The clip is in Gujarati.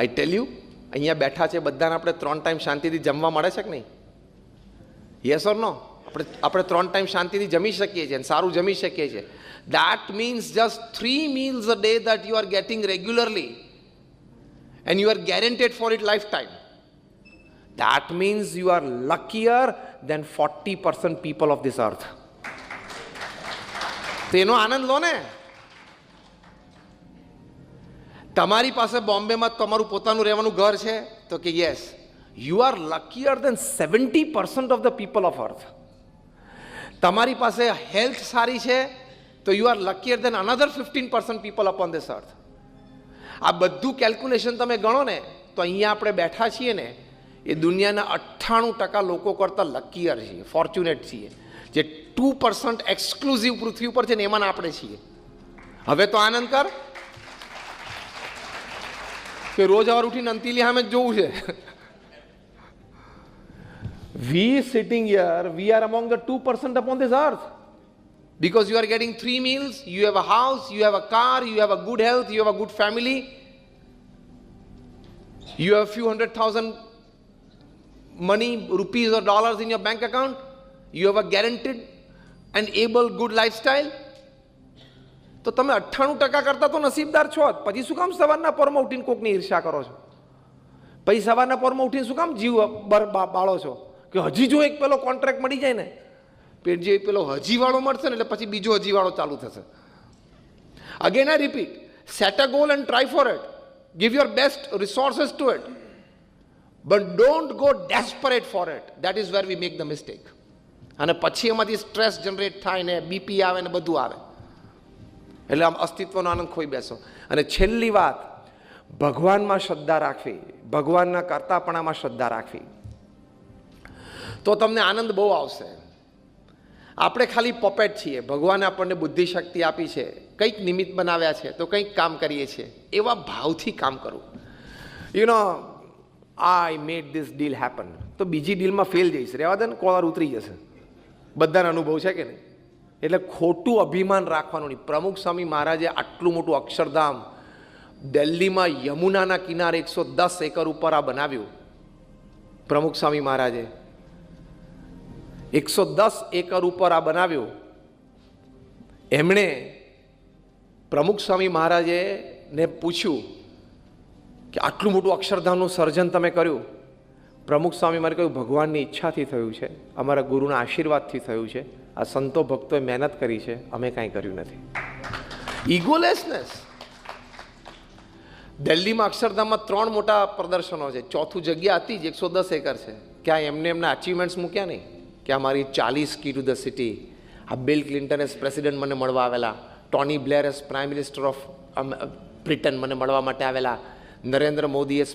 આઈ ટેલ યુ, અહીંયા બેઠા છે બધાને આપણે 3 ટાઈમ શાંતિથી જમવા મળે છે કે નહીં? યસ ઓર નો? આપણે 3 ટાઈમ શાંતિથી જમી શકીએ છીએ અને સારું જમી શકીએ છીએ. That means just 3 meals a day that you are getting regularly and you are guaranteed for it lifetime. That means you are luckier than 40% people of this earth. તેનો આનંદ લો ને. તમારી પાસે બોમ્બેમાં તમારું પોતાનું રહેવાનું ઘર છે તો કે yes, you are luckier than 70% of the people of earth. તમારી પાસે હેલ્થ સારી છે તો you are luckier than another 15% people upon this earth. આ બધું કેલ્ક્યુલેશન તમે ગણો ને તો અહીંયા આપણે બેઠા છીએ ને એ દુનિયાના 98% લોકો કરતાં લકીયર છીએ, ફોર્ચ્યુનેટ છીએ. જે 2% એક્સક્લુઝિવ પૃથ્વી ઉપર છે ને એમાં આપણે છીએ. હવે તો આનંદ કર કે રોજ સવાર ઉઠીને અંતિલી સામે જોવું છે. We sitting here, we are among the 2% upon this earth. Because you are getting 3 meals, you have a house, you have a car, you have a good health, you have a good family, you have a few 100,000 money, rupees or dollars in your bank account, you have a guaranteed and able good lifestyle. તો તમે 98% કરતા તો નસીબદાર છો જ. પછી શું કામ સવારના પોરમાં ઉઠીને કોકની ઈર્ષ્યા કરો છો? પછી સવારના પોરમાં ઉઠીને શું કામ જીવ બાળો છો કે હજી જો એક પેલો કોન્ટ્રાક્ટ મળી જાય ને, પેટ જે પેલો હજીવાળો મળશે ને એટલે પછી બીજો હજીવાળો ચાલુ થશે. Again I repeat, set a goal and try for it, give your best resources to it, but don't go desperate for it. That is where we make the mistake. અને પછી એમાંથી સ્ટ્રેસ જનરેટ થાય ને બીપી આવે ને બધું આવે, એટલે આમ અસ્તિત્વનો આનંદ ખોઈ બેસો. અને છેલ્લી વાત, ભગવાનમાં શ્રદ્ધા રાખવી, ભગવાનના કરતાપણામાં શ્રદ્ધા રાખવી, તો તમને આનંદ બહુ આવશે. આપણે ખાલી પપેટ છીએ. ભગવાને આપણને બુદ્ધિ શક્તિ આપી છે, કંઈક નિમિત્ત બનાવ્યા છે તો કંઈક કામ કરીએ છીએ. એવા ભાવથી કામ કરવું. You know, I made this deal happen, તો બીજી ડીલમાં ફેલ જઈશ, રહેવા દે ને, કોલર ઉતરી જશે. બધાને અનુભવ છે કે નહીં? એટલે ખોટું અભિમાન રાખવાનું નહીં. પ્રમુખ સ્વામી મહારાજે આટલું મોટું અક્ષરધામ દિલ્હીમાં યમુનાના કિનારે 110 એકર ઉપર આ બનાવ્યું. પ્રમુખ સ્વામી મહારાજે 110 એકર ઉપર આ બનાવ્યું. એમણે પ્રમુખ સ્વામી મહારાજે ને પૂછ્યું કે આટલું મોટું અક્ષરધામનું સર્જન તમે કર્યું. પ્રમુખ સ્વામી મારે કહ્યું, ભગવાનની ઈચ્છાથી થયું છે, અમારા ગુરુના આશીર્વાદથી થયું છે, આ સંતો ભક્તોએ મહેનત કરી છે, અમે કાંઈ કર્યું નથી. ઇગોલેસનેસ. દિલ્હીમાં અક્ષરધામમાં 3 મોટા પ્રદર્શનો છે, ચોથું જગ્યા હતી જ 110 એકર છે. ક્યાં એમને એમના અચીવમેન્ટ્સ મૂક્યા નહીં કે અમારી 40 કી ટુ ધ સિટી. આ બિલ ક્લિન્ટન એઝ પ્રેસિડેન્ટ મને મળવા આવેલા, Tony Blair as prime minister of Britain મને મળવા માટે આવેલા, નરેન્દ્ર મોદી એઝ